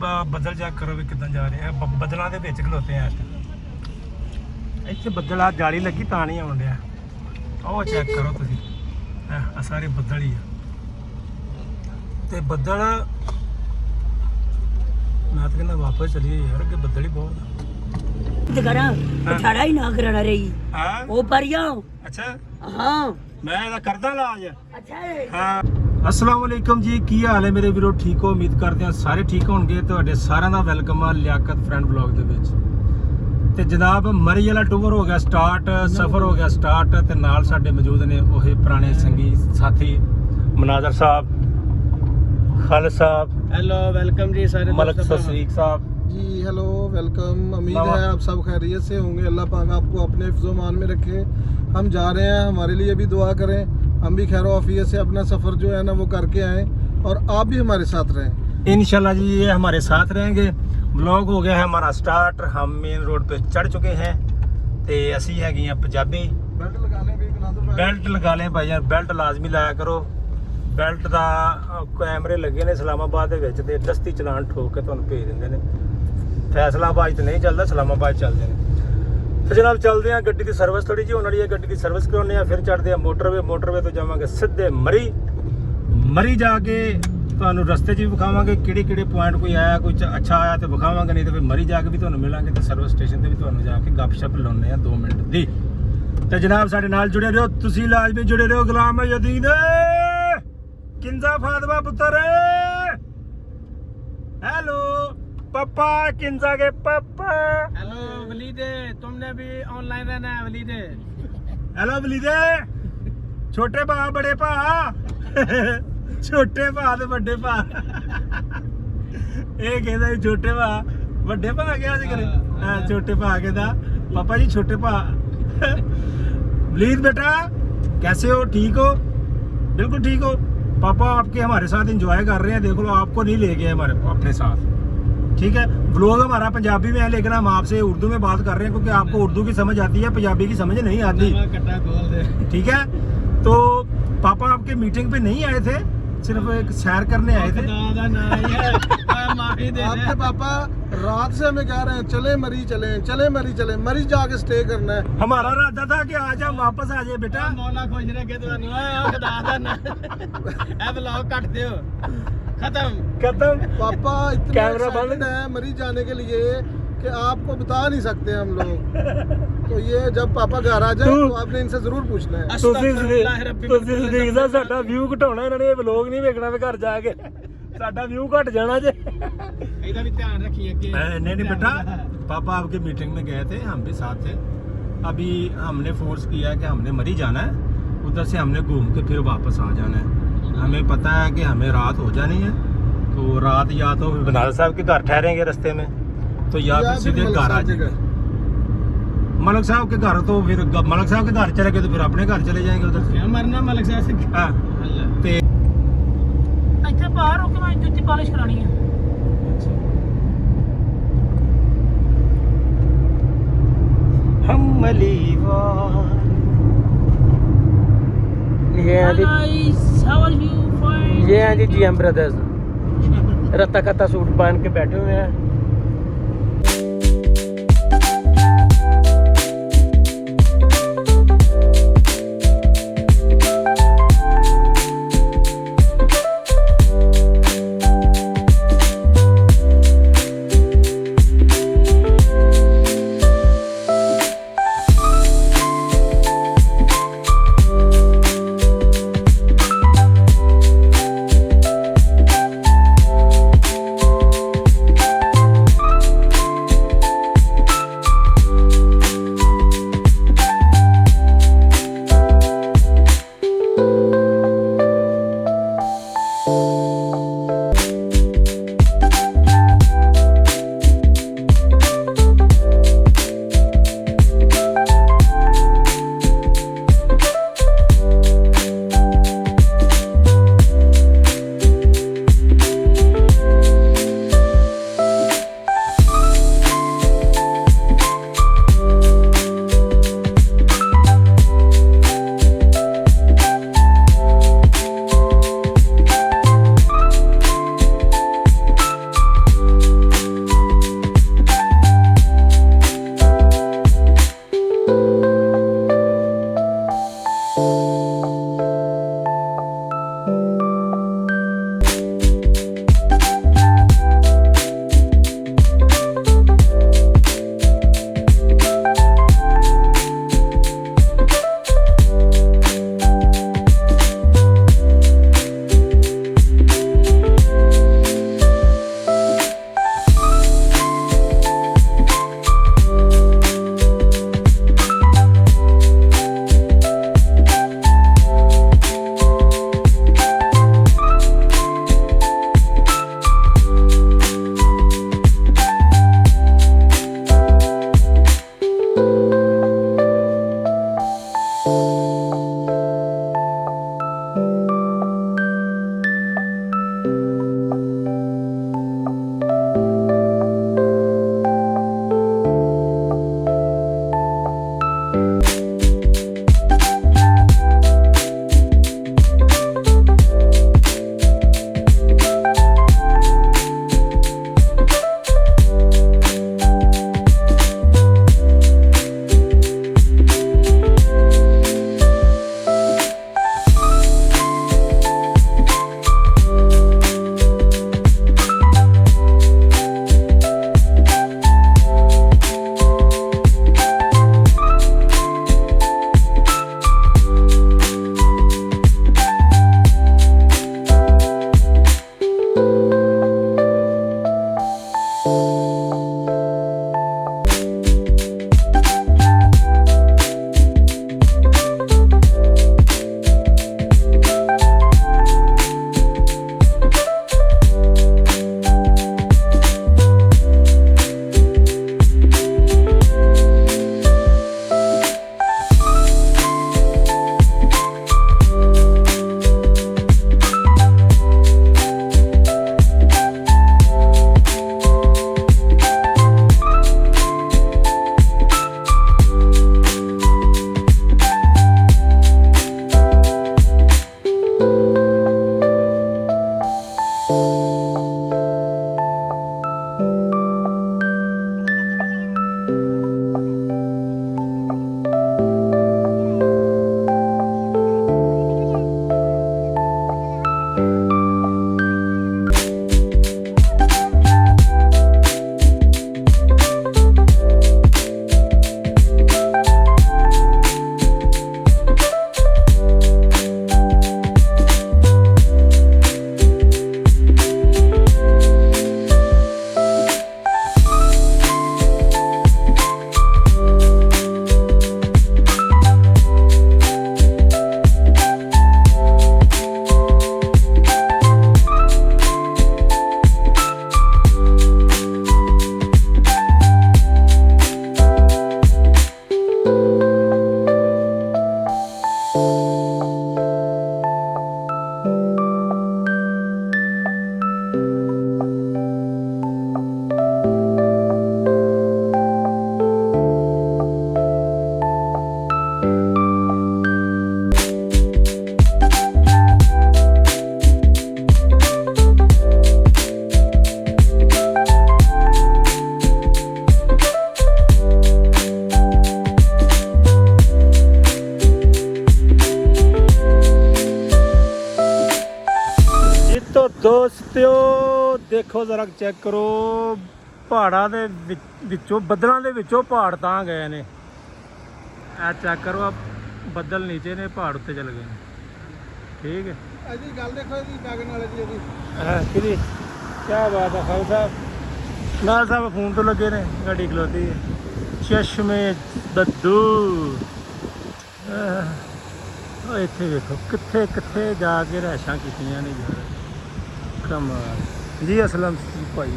ਬੱਦਲ ਚੈੱਕ ਕਰੋ ਵੀ ਕਿੱਦਾਂ ਜਾ ਰਹੇ ਆ। ਬੱਦਲਾਂ ਦੇ ਵਿੱਚ ਖਲੋਤੇ ਆ ਇੱਥੇ। ਬੱਦਲ ਆ ਜਾਲੀ ਲੱਗੀ ਤਾਂ ਨਹੀਂ ਆਉਣ ਡਿਆ। ਉਹ ਚੈੱਕ ਕਰੋ ਤੁਸੀਂ, ਆ ਸਾਰੇ ਬੱਦਲ ਹੀ ਆ। ਤੇ ਬੱਦਲ ਮੈਂ ਤਾਂ ਕਹਿੰਦਾ ਵਾਪਸ ਚਲੀਏ ਯਾਰ, ਅੱਗੇ ਬੱਦਲ ਹੀ ਬਹੁਤ ਆ। करा छाड़ा ही ना कराना रही हाँ वो पर जाओ। अच्छा हाँ मैं ਇਹਦਾ ਕਰਦਾ ਇਲਾਜ। अच्छा है। ਹਾਂ ਅਸਲਾਮ ਵਾਲੇਕਮ ਜੀ, ਕੀ ਹਾਲ ਹੈ ਮੇਰੇ ਵੀਰੋ? ਠੀਕ ਹੋ? ਉਮੀਦ ਕਰਦੇ ਹਾਂ ਸਾਰੇ ਠੀਕ ਹੋਣਗੇ। ਤੁਹਾਡੇ ਸਾਰਿਆਂ ਦਾ ਵੈਲਕਮ ਆ ਲਿਆਕਤ ਫਰੈਂਡ ਬਲੌਗ ਦੇ ਵਿੱਚ। ਤੇ ਜਨਾਬ ਮਰੀ ਵਾਲਾ ਟੂਰ ਹੋ ਗਿਆ ਸਟਾਰਟ, ਸਫ਼ਰ ਹੋ ਗਿਆ ਸਟਾਰਟ। ਤੇ ਨਾਲ ਸਾਡੇ ਮੌਜੂਦ ਨੇ ਉਹੇ ਪੁਰਾਣੇ ਸੰਗੀ ਸਾਥੀ ਮਨਾਜ਼ਰ ਸਾਹਿਬ, ਖਾਲਿਦ ਸਾਹਿਬ, हेलो वेलकम जी सारे मलक ससरीक साहब जी। Hello welcome. उम्मीद है आप सब खैरियत से होंगे। अल्लाह पाक आपको अपने हिफ्ज़-ओ-मान में रखे। हम जा रहे हैं, हमारे लिए भी दुआ करें। हम भी खैर आफियत से अपना सफ़र जो है ना वो करके आएँ और आप भी हमारे साथ रहें इंशाल्लाह जी। ये हमारे साथ रहेंगे। व्लॉग हो गया है हमारा स्टार्ट। हम मेन रोड पे चढ़ चुके हैं। ਤੇ ਅਸੀਂ ਹੈਗੇ ਆ ਪੰਜਾਬੀ। बेल्ट लगा लें भी बना दो। ਬੈਲਟ ਲਗਾ ਲੈ ਭਾਈ ਯਾਰ, ਬੈਲਟ ਲਾਜ਼ਮੀ ਲਾਇਆ ਕਰੋ। ਬੈਲਟ ਦਾ ਕੈਮਰੇ ਲੱਗੇ ਨੇ ਇਸਲਾਮਾਬਾਦ ਦੇ ਵਿੱਚ ਤੇ ਦਸਤੀ ਚਲਾਨ ਠੋਕ ਕੇ ਤੁਹਾਨੂੰ ਭੇਜ ਦਿੰਦੇ ਨੇ। ਫੈਸਲਾਬਾਦ ਤੇ ਨਹੀਂ ਚੱਲਦਾ, ਇਸਲਾਮਾਬਾਦ ਚੱਲਦੇ ਨੇ। ਤੇ ਜਨਾਬ ਚੱਲਦੇ ਆ, ਗੱਡੀ ਦੀ ਸਰਵਿਸ ਥੋੜੀ ਜਿਹੀ ਹੋਣ ਵਾਲੀ ਹੈ, ਗੱਡੀ ਦੀ ਸਰਵਿਸ ਕਰਾਉਂਦੇ ਆ, ਫਿਰ ਚੜਦੇ ਆ ਮੋਟਰਵੇ। ਮੋਟਰਵੇ ਤੋਂ ਜਾਵਾਂਗੇ ਸਿੱਧੇ ਮਰੀ ਜਾ ਕੇ ਤੁਹਾਨੂੰ ਰਸਤੇ 'ਚ ਵੀ ਵਿਖਾਵਾਂਗੇ ਕਿਹੜੇ ਕਿਹੜੇ ਪੁਆਇੰਟ ਕੋਈ ਆਇਆ, ਕੋਈ ਅੱਛਾ ਆਇਆ ਤੇ ਵਿਖਾਵਾਂਗੇ, ਨਹੀਂ ਤੇ ਫਿਰ ਮਰੀ ਜਾ ਕੇ ਵੀ ਤੁਹਾਨੂੰ ਮਿਲਾਂਗੇ ਤੇ ਸਰਵਿਸ ਸਟੇਸ਼ਨ ਤੇ ਵੀ ਤੁਹਾਨੂੰ ਜਾ ਕੇ ਗੱਪਸ਼ਪ ਲਾਉਂਦੇ ਆ 2 ਮਿੰਟ ਦੀ। ਤੇ ਜਨਾਬ ਸਾਡੇ ਨਾਲ ਜੁੜੇ ਰਹੋ, ਤੁਸੀਂ ਲਾਜ਼ਮੀ ਜੁੜੇ ਰਹੋ। ਗੁਲਾਮ ਯਦੀਨ ਕਿੰਜ਼ਾ ਫਾਤਮਾ ਪੁੱਤਰ, ਹੈਲੋ पापा किंजा के पापा। हेलो वलीदे, तुमने भी ऑनलाइन रहना है वलीदे। हेलो वलीदे, छोटे भा बड़े भा, छोटे भा ते बड़े भा। ਇਹ ਕਹਿੰਦਾ ਵੀ ਛੋਟੇ ਭਾ ਵੱਡੇ ਭਾ ਗਿਆ ਸੀ ਕਰੇ। ਹਾਂ ਛੋਟੇ ਭਾ ਕਹਿੰਦਾ पापा जी छोटे भा। वलीद बेटा कैसे हो? ठीक हो? बिल्कुल ठीक हो। पापा आपके हमारे साथ एंजॉय कर रहे हैं, देख लो आपको नहीं ले गए हमारे अपने साथ, ठीक है। व्लॉग हमारा पंजाबी में है लेकिन हम आपसे उर्दू में बात कर रहे हैं क्योंकि आपको उर्दू की समझ आती है, पंजाबी की समझ नहीं आती, ठीक है। तो पापा आपके मीटिंग पे नहीं आए थे, सिर्फ एक सैर करने आए थे। आपके पापा रात से हमें कह रहे हैं चले मरी चले, चले मरी चले, मरी जाके स्टे करना है। हमारा इरादा था कि आज हम वापस आ जाए बेटा। मौला खुश रखे ਤੁਹਾਨੂੰ ਖੁਦਾ ਦਾ ਨਾਮ। ਇਹ ਵਲੌਗ ਕੱਟ ਦਿਓ, खत्म। पापा इतने कैमरा बंद है मरी जाने के लिए कि आपको बता नहीं सकते हम लोग। तो ये जब पापा घर आ जाए तो आपने इनसे जरूर पूछना है। ਤੁਸੀਂ ਸਦੀਕ ਸਾਹਿਬ ਸਾਡਾ ਵਿਊ ਘਟਾਉਣਾ, ਇਹਨਾਂ ਨੇ ਇਹ ਵਲੌਗ ਨਹੀਂ ਵੇਖਣਾ ਵੀ ਘਰ ਜਾ ਕੇ ਸਾਡਾ ਵਿਊ ਘਟ ਜਾਣਾ ਜੇ। ਇਹਦਾ ਵੀ ਧਿਆਨ ਰੱਖੀਏ कि नहीं नहीं बेटा, पापा आपकी मीटिंग में गए थे, हम भी साथ थे। अभी हमने फोर्स किया कि हमने मरी जाना है, उधर से हमने घूम के फिर वापस आ जाना है। हमें पता है कि हमें रात हो जानी है, तो रात या तो बनारस साहब के घर ठहरेंगे रास्ते में, तो या फिर सीधे घर आ जाएंगे। मलक साहब के घर तो फिर मलक साहब के घर चले गए तो फिर अपने घर चले जाएंगे उधर से। मरना मलक साहब से। हाँ ते अच्छा बाहर होके मैं जूती पॉलिश करानी है। हम अलीवार ये हैं जी, Guys, how are you? Fine. ये हैं जी GM ब्रदर्स, रत्ता कत्ता सूट पहन के बैठे हुए हैं। ਵੇਖੋ ਜ਼ਰਾ ਚੈੱਕ ਕਰੋ ਪਹਾੜਾਂ ਦੇ ਵਿੱਚੋਂ ਬੱਦਲਾਂ ਦੇ ਵਿੱਚੋਂ ਪਹਾੜ ਤਾਂ ਗਏ ਨੇ ਆ ਚੈੱਕ ਕਰੋ ਆ ਬੱਦਲ ਨੀਚੇ ਨੇ ਪਹਾੜ ਉੱਤੇ ਚਲੇ ਗਏ ਨੇ ਠੀਕ ਹੈ ਇਹਦੀ ਗੱਲ ਦੇਖੋ ਇਹਦੀ ਕਾਗਨ ਵਾਲੇ ਦੀ ਇਹਦੀ ਕਿਹਦੀ ਕੀ ਬਾਤ ਹੈ ਖਾਨ ਸਾਹਿਬ ਨਾਲ ਸਾਹਿਬ ਫੋਨ ਤੋਂ ਲੱਗੇ ਨੇ ਗੱਡੀ ਖਲੋਤੀ ਹੈ ਚਸ਼ਮੇ ਦੱਦੂ ਉਹ ਇੱਥੇ ਵੇਖੋ ਕਿੱਥੇ ਕਿੱਥੇ ਜਾ ਕੇ ਰਹਿਸ਼ਾਂ ਕੀਤੀਆਂ ਨੇ ਯਾਰ ਕਮਾਲ ਜੀ ਅਸਲਮ ਭਾਈ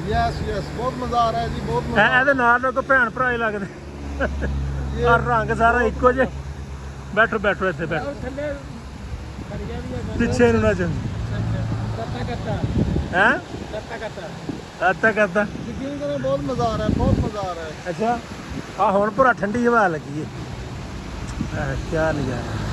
ਯੈਸ ਯੈਸ ਬਹੁਤ ਮਜ਼ਾ ਆ ਰਿਹਾ ਹੈ ਜੀ ਬਹੁਤ ਮਜ਼ਾ ਇਹਦੇ ਨਾਲ ਕੋ ਭੈਣ ਭਰਾ ਹੀ ਲੱਗਦੇ ਆ ਰੰਗ ਸਾਰਾ ਇੱਕੋ ਜਿਹਾ ਬੈਠੋ ਬੈਠੋ ਇੱਥੇ ਬੈਠੋ ਥੱਲੇ ਖੜੀਆਂ ਵੀ ਆ ਪਿੱਛੇ ਨੂੰ ਨਾ ਚੱਲ ਕਰਤਾ ਹੈ ਕਰਤਾ ਆਤਾ ਕਰਦਾ ਯਕੀਨ ਕਰੋ ਬਹੁਤ ਮਜ਼ਾ ਆ ਰਿਹਾ ਹੈ ਬਹੁਤ ਮਜ਼ਾ ਆ ਰਿਹਾ ਹੈ ਅੱਛਾ ਆ ਹੁਣ ਪੂਰਾ ਠੰਡੀ ਹਵਾ ਲੱਗੀ ਹੈ ਕੀ ਨਜ਼ਾਰਾ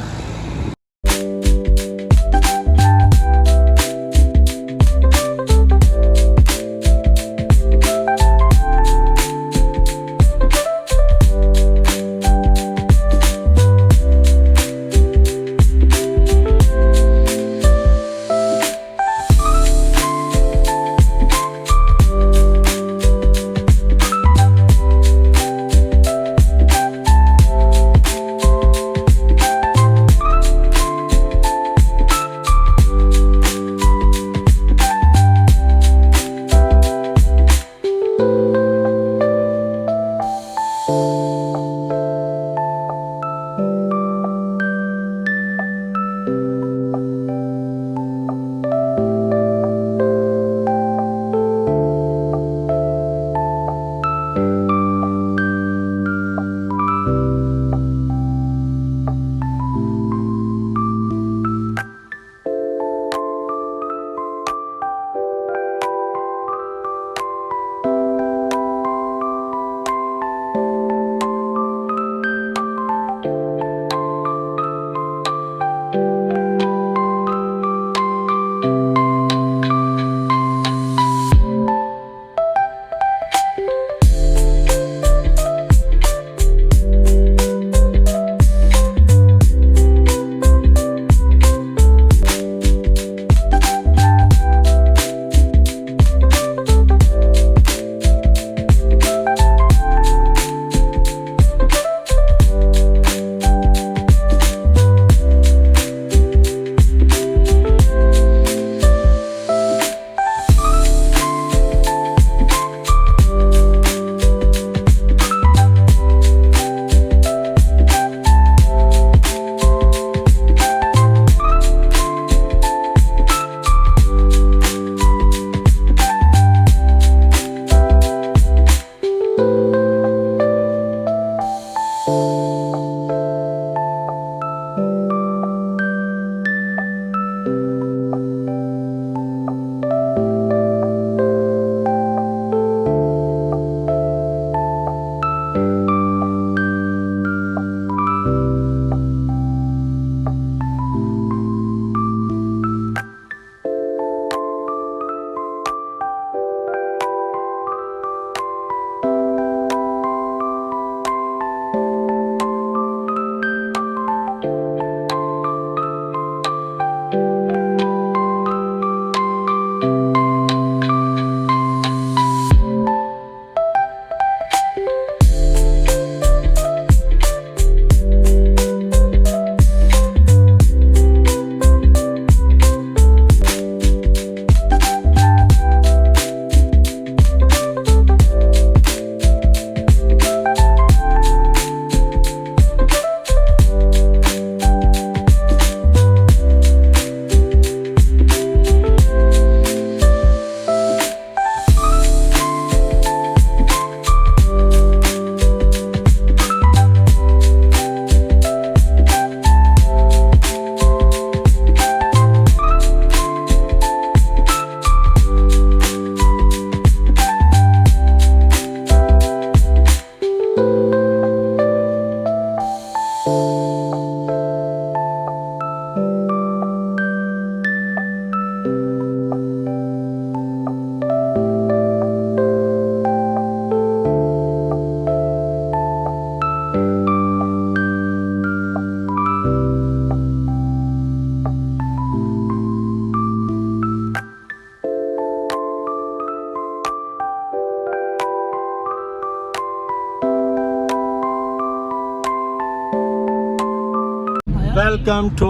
ਵੈਲਕਮ ਟੂ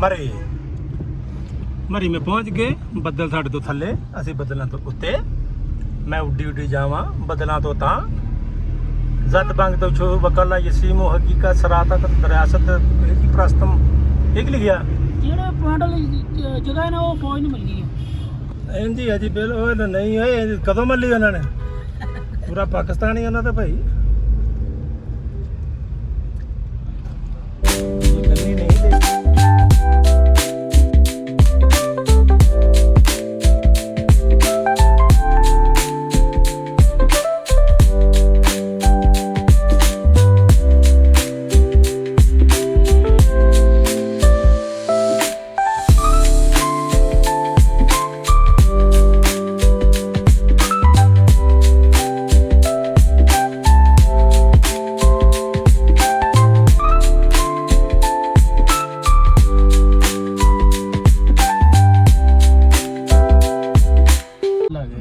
ਮਰੀ। ਮਰੀ ਮੈਂ ਪਹੁੰਚ ਗਏ। ਬੱਦਲ ਸਾਡੇ ਤੋਂ ਥੱਲੇ, ਅਸੀਂ ਬੱਦਲਾਂ ਤੋਂ ਉੱਤੇ। ਮੈਂ ਉੱਡੀ ਜਾਵਾਂ ਬੱਦਲਾਂ ਤੋਂ ਤਾਂ ਜ਼ਦ ਬੰਗ ਤੋਂ ਛੋ ਵਕਲਾ ਯਸੀਮੋ ਹਕੀਕਤ ਸਰਾਤਤ ਦਰਿਆਸਤ ਕੀ ਪ੍ਰਸਤਮ ਇੱਕ ਲਿਖਿਆ ਜਿਹੜਾ ਪੁਆਇੰਟ ਵਾਲੀ ਜਗ੍ਹਾ ਹੈ ਨਾ ਉਹ ਫੌਜ ਨੂੰ ਮਿਲ ਗਈ ਹੈ। ਇੰਜੀ ਹੈ ਜੀ ਬਿਲ ਉਹ ਨਹੀਂ ਹੋਏ ਕਦੋਂ ਮੱਲੀ ਉਹਨਾਂ ਨੇ ਪੂਰਾ ਪਾਕਿਸਤਾਨੀ ਉਹਨਾਂ ਦਾ ਭਾਈ ਕਰਨੀ ਨਹੀਂ ਦੇ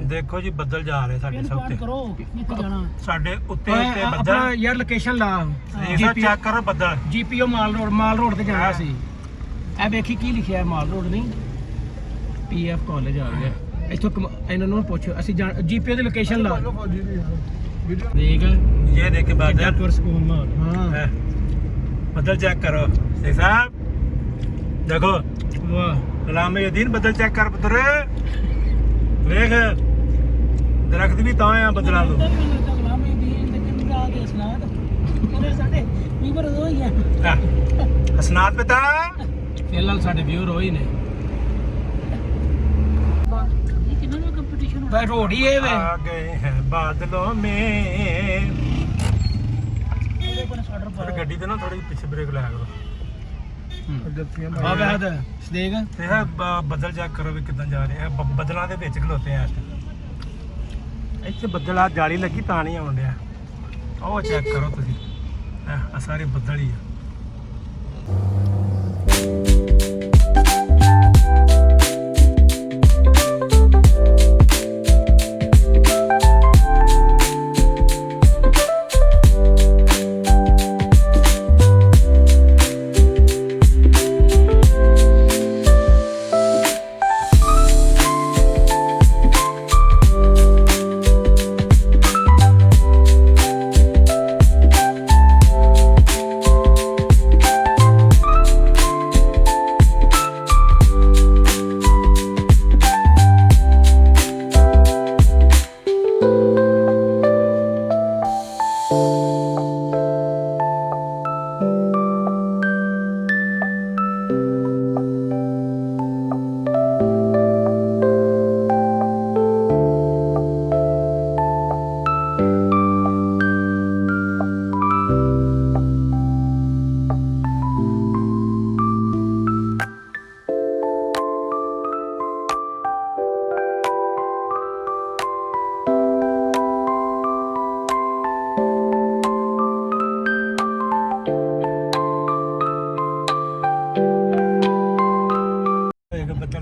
ਦੇਖੋ ਜੀ ਬੱਦਲ ਜਾ ਰਹੇ ਸਾਡੇ ਇਹਨੂੰ ਉੱਤੇ ਕਰੋ ਕਿੱਥੇ ਜਾਣਾ ਸਾਡੇ ਉੱਤੇ ਉੱਤੇ ਬੱਦਲ ਯਾਰ ਲੋਕੇਸ਼ਨ ਲਾ ਚੈੱਕ ਕਰੋ ਬੱਦਲ ਜੀਪੀਓ ਮਾਲ ਰੋਡ ਤੇ ਜਾਣਾ ਸੀ। ਇਹ ਵੇਖੀ ਕੀ ਲਿਖਿਆ ਹੈ ਮਾਲ ਰੋਡ ਨਹੀਂ ਪੀਐਫ ਕਾਲਜ ਆ ਗਿਆ ਇੱਥੋਂ ਇਹਨਾਂ ਨੂੰ ਪੁੱਛ ਅਸੀਂ ਜੀਪੀਓ ਦੀ ਲੋਕੇਸ਼ਨ ਲਾ ਦੇਖ ਇਹ ਦੇਖ ਕੇ ਬਾਦਲ ਜੱਟਪੁਰ ਸਕੂਲ ਮਾਲ हाँ। बदल चेक करो शेख साहब देखो ਵਾਹ गुलाम यदीन बदल चेक कर पुत्र देख दरख्त भी तां हैं बदला तो हसनात पे था ਫਿਲਹਾਲ ਸਾਡੇ ਵਿਊਰ ਹੋਈ ਨੇ ਪਰ ਰੋਡ ਹੀ ਇਹ ਵੇ आ गए हैं बादलों में थोड़ी गड्डी ते ना थोड़ी पीछे ब्रेक लाया करो ਆ ਬਹਿਦ ਦੇਖ ਤੇ ਇਹ ਬੱਦਲ ਚੈੱਕ ਕਰੋ ਵੀ ਕਿੱਦਾਂ ਜਾ ਰਹੇ ਆ ਬੱਦਲਾਂ ਦੇ ਵਿੱਚ ਖਲੋਤੇ ਆ ਇੱਥੇ ਬੱਦਲ ਆ ਜਾਲੀ ਲੱਗੀ ਤਾਂ ਨਹੀਂ ਆਉਣ ਡਿਆ ਉਹ ਚੈੱਕ ਕਰੋ ਤੁਸੀਂ ਆ ਸਾਰੇ ਬੱਦਲ ਹੀ ਆ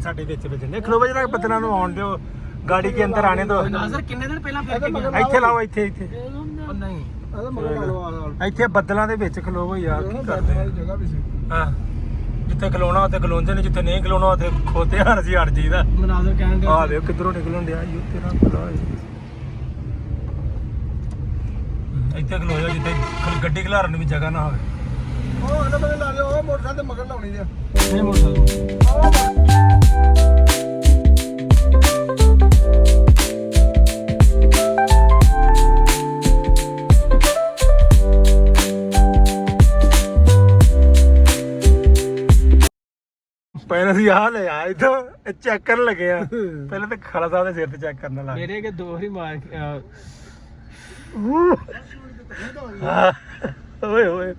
ਸਾਡੇ ਵਿੱਚ ਵੱਜਣੇ ਖਲੋ ਜਰਾ ਬੱਦਲਾਂ ਨੂੰ ਆਉਣ ਦਿਓ ਗਾੜੀ ਕੇ ਅੰਦਰ ਆਣੇ ਦੋ ਨਾਜ਼ਰ ਕਿੰਨੇ ਦਿਨ ਪਹਿਲਾਂ ਫਿਰ ਕੇ ਗਿਆ ਇੱਥੇ ਲਾਓ ਇੱਥੇ ਉਹ ਨਹੀਂ ਇੱਥੇ ਬੱਦਲਾਂ ਦੇ ਵਿੱਚ ਖਲੋਵੋ ਯਾਰ ਕੀ ਕਰਦੇ ਆ? ਜਗ੍ਹਾ ਵੀ ਸੀ ਹਾਂ ਜਿੱਥੇ ਖਲੋਣਾ ਉੱਥੇ ਖਲੋਂਦੇ ਨੇ ਜਿੱਥੇ ਨਹੀਂ ਖਲੋਣਾ ਉੱਥੇ ਖੋਤੇ ਹਾਰ ਸੀ ਅੜ ਜੀਦਾ ਮਨਾਜ਼ਰ ਕਹਿੰਦੇ ਆ ਵੇਖ ਕਿੱਧਰੋਂ ਨਿਕਲਣ ਡਿਆ ਯੋ ਤੇਰਾ ਭਲਾ ਇੱਥੇ ਖਲੋ ਜਾ ਜਿੱਥੇ ਗੱਡੀ ਖਲਾਰਨ ਨੂੰ ਵੀ ਜਗ੍ਹਾ ਨਾ ਹੋਵੇ ਉਹ ਇਹਨਾਂ ਬਣੇ ਲਾ ਲਿਓ ਉਹ ਮੋਟਰਸਾਈਕਲ ਤੇ ਮਗਰ ਲਾਉਣੀ ਆ ਨਹੀਂ ਮੋਟਰਸਾਈਕਲ ਪਹਿਲਾਂ ਸੀ ਆਹ ਲੈ ਆ ਇੱਥੋਂ ਚੈੱਕ ਕਰਨ ਲੱਗੇ ਆ ਪਹਿਲਾਂ ਤਾਂ ਖਾਲਾ ਸਾਹਿਬ ਦੇ ਸਿਰ ਤੇ ਚੈੱਕ ਕਰਨ ਲੱਗ ਮੇਰੇ ਕੇ ਦੋ ਹੀ ਮਾਰ ਓਏ ਓਏ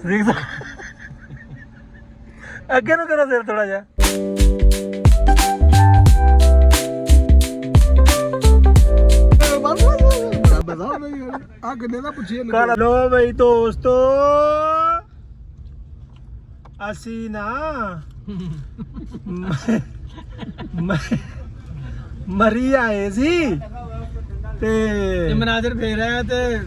ਦੇਖ ਅੱਗੇ ਨੂੰ ਕਰੋ ਸਿਰ ਥੋੜਾ ਜਿਹਾ ਬਤਾ ਨਹੀਂ ਆ ਕਿੰਨੇ ਦਾ ਪੁੱਛੀਏ ਕਰ ਲੋ ਬਈ ਦੋਸਤੋ ਅਸੀਂ ਨਾ ਮਰੀ ਆਏ ਸੀ ਤੇ ਮਨਾਜ਼ਰ ਫੇਰ ਆਇਆ ਤੇ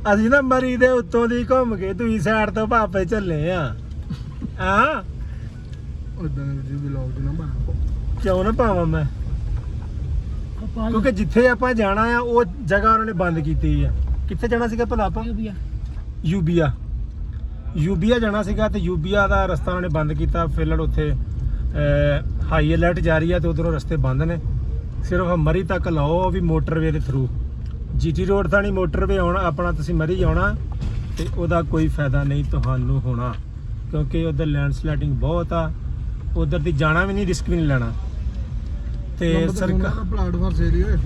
ਅਸੀਂ ਨਾ ਮਰੀ ਦੇ ਉੱਤੋਂ ਦੀ ਘੁੰਮ ਕੇ ਦੂਜੀ ਸਾਈਡ ਤੋਂ ਭਾਪੇ ਚੱਲੇ ਆ ਹਾਂ ਉਦਾਂ ਜੀ ਵਲੌਗ ਚ ਨਾ ਬਣਾ ਕਿਉਂ ਨਾ ਪਾਵਾਂ ਮੈਂ ਆਪਾਂ ਕਿਉਂਕਿ ਜਿੱਥੇ ਆਪਾਂ ਜਾਣਾ ਆ ਉਹ ਜਗ੍ਹਾ ਉਹਨਾਂ ਨੇ ਬੰਦ ਕੀਤੀ ਆ ਕਿੱਥੇ ਜਾਣਾ ਸੀਗਾ ਭਲਾ ਆਪਾਂ ਯੂਬੀਆ ਜਾਣਾ ਸੀਗਾ ਤੇ ਯੂਬੀਆ ਦਾ ਰਸਤਾ ਉਹਨਾਂ ਨੇ ਬੰਦ ਕੀਤਾ ਫਿਲਹਾਲ ਉੱਥੇ ਹਾਈ ਅਲਰਟ ਜਾਰੀ ਆ ਤੇ ਉਧਰੋਂ ਰਸਤੇ ਬੰਦ ਨੇ ਸਿਰਫ ਮਰੀ ਤੱਕ ਲਾਓ ਵੀ ਮੋਟਰਵੇ ਦੇ ਥਰੂ ਜੀਟੀ ਰੋਡ ਤਾਂ ਨਹੀਂ ਮੋਟਰਵੇ ਆਉਣਾ ਆਪਣਾ ਤੁਸੀਂ ਮਰੀ ਆਉਣਾ ਤੇ ਉਹਦਾ ਕੋਈ ਫਾਇਦਾ ਨਹੀਂ ਤੁਹਾਨੂੰ ਹੋਣਾ ਕਿਉਂਕਿ ਉਧਰ ਲੈਂਡਸਲਾਈਡਿੰਗ ਬਹੁਤ ਆ ਉਧਰ ਦੀ ਜਾਣਾ ਵੀ ਨਹੀਂ ਰਿਸਕ ਵੀ ਨਹੀਂ ਲੈਣਾ ਤੇ ਸਰਕਾਰ ਪਲਾਟ ਫਾਰ ਸੇਲ ਓਏ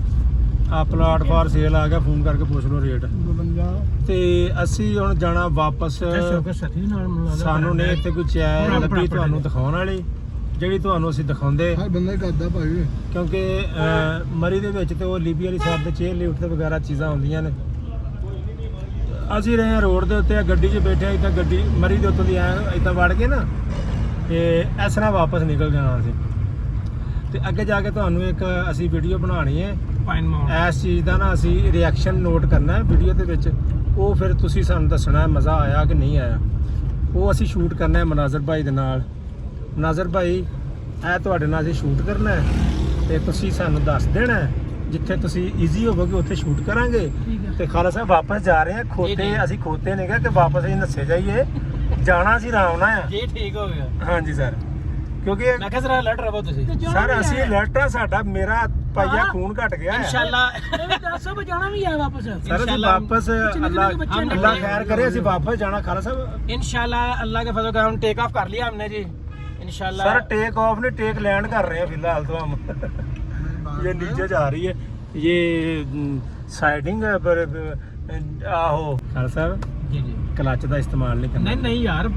ਆ ਪਲਾਟ ਫਾਰ ਸੇਲ ਆ ਗਿਆ ਫੋਨ ਕਰਕੇ ਪੁੱਛ ਲਓ ਰੇਟ 52 ਤੇ ਅਸੀਂ ਹੁਣ ਜਾਣਾ ਵਾਪਸ ਸਥੀ ਨਾਲ ਮੈਨੂੰ ਲੱਗਦਾ ਸਾਨੂੰ ਨੇ ਇੱਥੇ ਕੋਈ ਚੈਨ ਲੱਭੀ ਤੁਹਾਨੂੰ ਦਿਖਾਉਣ ਵਾਲੀ ਜਿਹੜੀ ਤੁਹਾਨੂੰ ਅਸੀਂ ਦਿਖਾਉਂਦੇ ਹਰ ਬੰਦਾ ਹੀ ਕਰਦਾ ਭਾਈ ਓਏ ਕਿਉਂਕਿ ਮਰੀ ਦੇ ਵਿੱਚ ਤੇ ਉਹ ਲੀਬੀ ਵਾਲੀ ਸਾਈਡ ਤੇ ਚੇਅਰ ਲਿਫਟ ਵਗੈਰਾ ਚੀਜ਼ਾਂ ਹੁੰਦੀਆਂ ਨੇ ਅਸੀਂ ਰਹੇ ਹਾਂ ਰੋਡ ਦੇ ਉੱਤੇ ਆ ਗੱਡੀ 'ਚ ਬੈਠੇ ਆ ਇਦਾਂ ਗੱਡੀ ਮਰੀ ਦੇ ਉੱਤੋਂ ਦੀ ਐ ਇਦਾਂ ਵੜ ਕੇ ਨਾ ਤੇ ਇਸ ਤਰ੍ਹਾਂ ਵਾਪਸ ਨਿਕਲ ਜਾਣਾ ਅਸੀਂ ਤੇ ਅੱਗੇ ਜਾ ਕੇ ਤੁਹਾਨੂੰ ਇੱਕ ਅਸੀਂ ਵੀਡੀਓ ਬਣਾਉਣੀ ਹੈ ਪਾਈਨ ਮਾਊਂਟ ਇਸ ਚੀਜ਼ ਦਾ ਨਾ ਅਸੀਂ ਰਿਐਕਸ਼ਨ ਨੋਟ ਕਰਨਾ ਹੈ ਵੀਡੀਓ ਦੇ ਵਿੱਚ ਉਹ ਫਿਰ ਤੁਸੀਂ ਸਾਨੂੰ ਦੱਸਣਾ ਮਜ਼ਾ ਆਇਆ ਕਿ ਨਹੀਂ ਆਇਆ ਉਹ ਅਸੀਂ ਸ਼ੂਟ ਕਰਨਾ ਹੈ ਮਨਾਜ਼ਰ ਭਾਈ ਦੇ ਨਾਲ ਮਨਾਜ਼ਰ ਭਾਈ ਇਹ ਤੁਹਾਡੇ ਨਾਲ ਅਸੀਂ ਸ਼ੂਟ ਕਰਨਾ ਹੈ ਤੇ ਤੁਸੀਂ ਸਾਨੂੰ ਦੱਸ ਦੇਣਾ ਹੈ ਜਿੱਥੇ ਤੁਸੀਂ ਈਜ਼ੀ ਹੋਵੋਗੇ ਉੱਥੇ ਸ਼ੂਟ ਕਰਾਂਗੇ ਤੇ ਖਾਲਾ ਸਾਹਿਬ ਵਾਪਸ ਜਾ ਰਹੇ ਹਾਂ ਖੋਤੇ ਅਸੀਂ ਖੋਤੇ ਨਹੀਂ ਗਾ ਕਿ ਵਾਪਸ ਅਸੀਂ ਨੱਸੇ ਜਾਈਏ ਜਾਣਾ ਅਸੀਂ ਆਰਾਮ ਨਾਲ ਆ ਜੀ ਠੀਕ ਹੋ ਗਿਆ ਹਾਂਜੀ ਸਰ ਕਿਉਂਕਿ ਮੈਂ ਕਿਹਾ ਜ਼ਰਾ ਅਲਰਟ ਰਹੋ ਤੁਸੀਂ ਸਰ ਅਸੀਂ ਅਲਰਟ ਆ ਸਾਡਾ ਮੇਰਾ ਪਾਈਆ ਖੂਨ ਘਟ ਗਿਆ ਹੈ ਇਨਸ਼ਾਅੱਲਾ ਦੱਸੋ ਵੀ ਜਾਣਾ ਵੀ ਆ ਵਾਪਸ ਸਰ ਅਸੀਂ इंशाल्लाह वापस अल्लाह खैर करे ਅਸੀਂ ਵਾਪਸ ਜਾਣਾ ਖਾਲਾ ਸਾਹਿਬ इंशाल्लाह अल्लाह के फजल का हम टेक ऑफ कर लिया हमने जी इंशाल्लाह सर टेक ऑफ नहीं टेक लैंड कर रहे हैं फिलहाल तो हम ये नीचे जा रही है ये साइडिंग है पर आहो खाला साहब जी जी क्लच का इस्तेमाल नहीं करना नहीं नहीं यार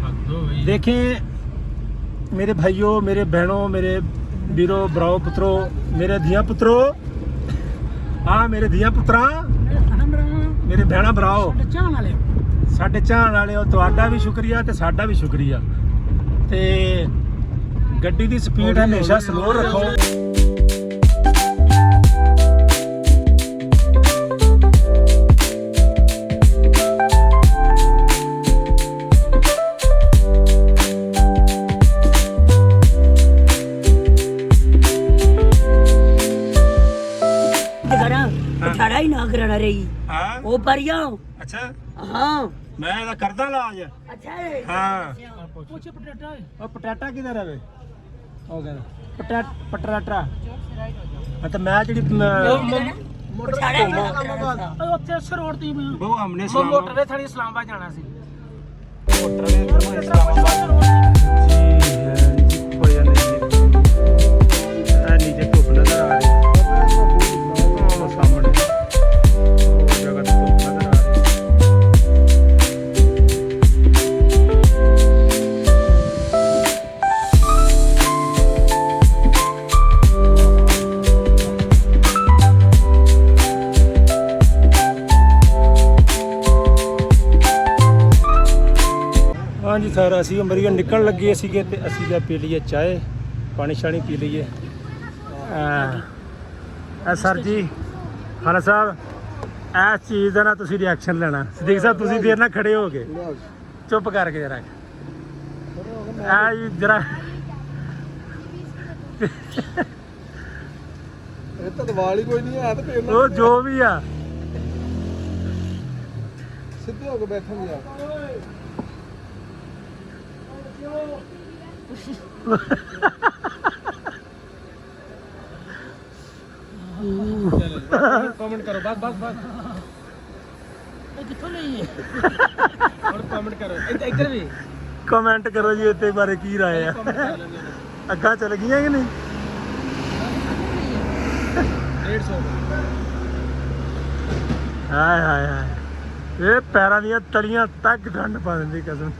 हद हो गई देखें मेरे भाइयों मेरे बहनों मेरे वीरों ब्राओ पुत्रों मेरे धिया पुत्रों हाँ मेरे धिया पुत्रा मेरे भैणा भराओ ਚਾਹਣ ਵਾਲੇ ਸਾਡੇ ਚਾਹਣ ਵਾਲਿਓ ਤੁਹਾਡਾ ਵੀ ਸ਼ੁਕਰੀਆ ਤੇ ਸਾਡਾ ਵੀ ਸ਼ੁਕਰੀਆ ਤੇ ਗੱਡੀ ਦੀ ਸਪੀਡ ਹਮੇਸ਼ਾ ਸਲੋ ਰੱਖੋ पठाड़ा ही ना कराना रही ਹਾਂ वो पर जाओ ਅੱਛਾ हाँ ਮੈਂ ਇਹਦਾ ਕਰਦਾ ਇਲਾਜ अच्छा है ਹਾਂ ਪੁੱਛ ਪਟਾਟਾ ਉਹ ਪਟਾਟਾ ਕਿਧਰ ਹੈ ਵੇ ਉਹ ਕਹਿੰਦਾ ਪਟਾਟਾ ਤਾਂ ਮੈਂ ਜਿਹੜੀ पठाड़ा ही ना कराना था। ਓਏ ਉੱਥੇ ਅਸਰ ਰੋਡ ਤੇ ਮੈਂ ਉਹ ਹਮਨੇ मोटरवे थड़ी इस्लामाबाद जाना सी नीचे धुप नजर आ रही सामने वो जगह धुप नजर आ रही ਹਾਂਜੀ ਸਰ ਅਸੀਂ ਅਮਰੀਕਾ ਨਿਕਲਣ ਲੱਗੇ ਸੀਗੇ ਤੇ ਅਸੀਂ ਲੈ ਪੀ ਲਈਏ ਚਾਹ ਪਾਣੀ ਸ਼ਾਣੀ ਪੀ ਲਈਏ ਸਰ ਜੀ ਖਾਨਾ ਸਾਹਿਬ ਇਸ ਚੀਜ਼ ਦਾ ਨਾ ਤੁਸੀਂ ਰਿਐਕਸ਼ਨ ਲੈਣਾ ਸਦੀਕ ਸਾਹਿਬ ਤੁਸੀਂ ਦੇਰ ਨਾਲ ਖੜੇ ਹੋ ਗਏ ਚੁੱਪ ਕਰਕੇ ਜਰਾ ਆ ਜੀ ਜਰਾ ਇਹ ਤਾਂ ਦਿਵਾਲ ਹੀ ਕੋਈ ਨਹੀਂ ਹੈ ਤੇ ਫੇਰ ਉਹ ਜੋ ਵੀ ਆ ਸਿੱਧੇ ਹੋ ਕੇ ਬੈਠਾਂਗੇ ਆ कमेंट करो बस बस बस ਇਹ ਕਿੱਥੋਂ ਲਈ ਹੈ और कमेंट करो इधर भी ਕਮੈਂਟ ਕਰੋ ਜੀ ਇੱਥੇ ਬਾਰੇ ਕੀ ਰਾਏ ਆ कमेंट कर लेंगे ਅੱਗਾ ਚੱਲ ਗਈਆਂ ਕਿ ਨਹੀਂ 150 ਹਾਏ ਹਾਏ ਹਾਏ ਇਹ ਪੈਰਾਂ ਦੀਆਂ ਤਲੀਆਂ ਤੱਕ ਠੰਡ ਪਾ ਦਿੰਦੀ ਕਸਮ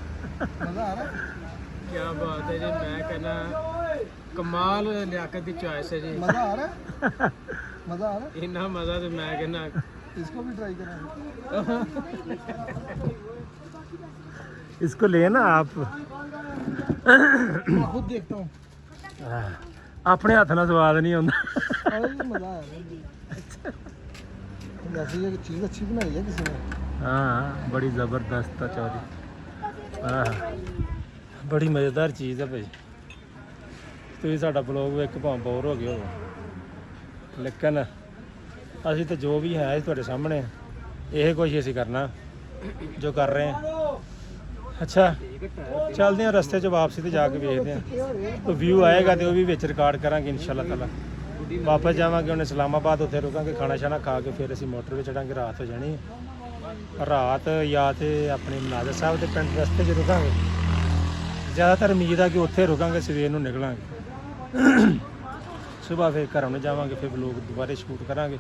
ਮਜ਼ਾ ਆ ਰਿਹਾ क्या बात है जी मैं कहना कमाल लियाकत की चॉइस है जी मजा आ रहा है मजा आ रहा इन्ना मजा तो मैं कहना है इसको भी ट्राई करेंगे इसको लेना आप मैं खुद देखता हूँ ਆਪਣੇ ਹੱਥ ਨਾਲ ਸਵਾਦ ਨਹੀਂ ਆਉਂਦਾ और ये मजा आ रहा है वैसे ये चीज़ अच्छी बनाई है किसी ने। हाँ बड़ी ज़बरदस्त चौरी। हाँ बड़ी मज़ेदार चीज़ है भाई। ਤੁਸੀਂ ਸਾਡਾ ਬਲੌਗ ਵੇਖ ਕੇ ਭਾਵੇਂ ਬੋਰ ਹੋ ਗਏ ਹੋ, ਲੇਕਿਨ ਅਸੀਂ ਤਾਂ ਜੋ ਵੀ ਹੈ ਤੁਹਾਡੇ ਸਾਹਮਣੇ ਇਹ ਕੁਛ ਅਸੀਂ ਕਰਨਾ ਜੋ ਕਰ ਰਹੇ ਹਾਂ। ਅੱਛਾ ਚੱਲਦੇ ਹਾਂ ਰਸਤੇ 'ਚ ਵਾਪਸੀ ਤੇ ਜਾ ਕੇ ਵੇਖਦੇ ਹਾਂ ਕੋਈ ਵਿਊ ਆਏਗਾ ਤੇ ਉਹ ਵੀ ਵਿੱਚ ਰਿਕਾਰਡ ਕਰਾਂਗੇ ਇਨਸ਼ਾਅੱਲਾ ਤਾਲਾ। ਵਾਪਸ ਜਾਵਾਂਗੇ ਉਹਨੇ ਇਸਲਾਮਾਬਾਦ, ਉੱਥੇ ਰੁਕਾਂਗੇ ਖਾਣਾ ਛਾਣਾ ਖਾ ਕੇ ਫਿਰ ਅਸੀਂ ਮੋਟਰਵੇ ਚੜਾਂਗੇ। ਰਾਤ ਹੋ ਜਾਣੀ ਹੈ। ਰਾਤ ਜਾਂ ਤੇ ਆਪਣੇ ਮਨਾਜ਼ਰ ਸਾਹਿਬ ਦੇ ਪਿੰਡ ਰਸਤੇ 'ਚ ਰੁਕਾਂਗੇ। ਜ਼ਿਆਦਾਤਰ ਉਮੀਦ ਆ ਕਿ ਉੱਥੇ ਰੁਕਾਂਗੇ, ਸਵੇਰ ਨੂੰ ਨਿਕਲਾਂਗੇ। ਸੁਬਾਹ ਫਿਰ ਘਰਾਂ ਨੂੰ ਜਾਵਾਂਗੇ, ਫਿਰ ਵਲੋਗ ਦੁਬਾਰੇ ਸ਼ੂਟ ਕਰਾਂਗੇ।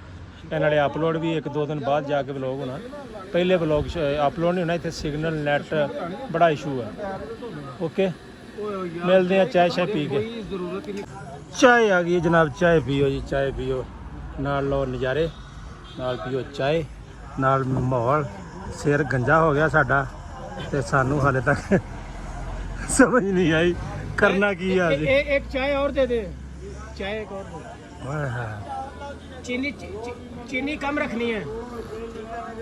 ਇਹ ਨਾਲੇ ਅਪਲੋਡ ਵੀ 1-2 ਦਿਨ ਬਾਅਦ ਜਾ ਕੇ ਵਲੋਗ ਹੋਣਾ। ਪਹਿਲੇ ਵਲੋਗ ਅਪਲੋਡ ਨਹੀਂ ਹੋਣਾ, ਇੱਥੇ ਸਿਗਨਲ ਨੈਟ ਬੜਾ ਇਸ਼ੂ ਹੈ। ਓਕੇ ਮਿਲਦੇ ਆ ਚਾय शाय ਪੀ ਕੇ। ਚਾय ਆ ਗਈ ਹੈ ਜਨਾਬ, ਚਾय ਪੀਓ ਜੀ, ਚਾय ਪੀਓ ਨਾਲ ਲਓ ਨਜ਼ਾਰੇ, ਨਾਲ ਪੀਓ ਚਾय, ਨਾਲ ਮਾਹੌਲ। ਸਿਰ ਗੰਜਾ ਹੋ ਗਿਆ ਸਾਡਾ ਤੇ ਸਾਨੂੰ ਹਾਲੇ ਤੱਕ ਸਮਝ ਨਹੀਂ ਆਈ करना की है आज। एक चाय और दे दे, चाय एक और दे। चीनी चीनी कम रखनी है,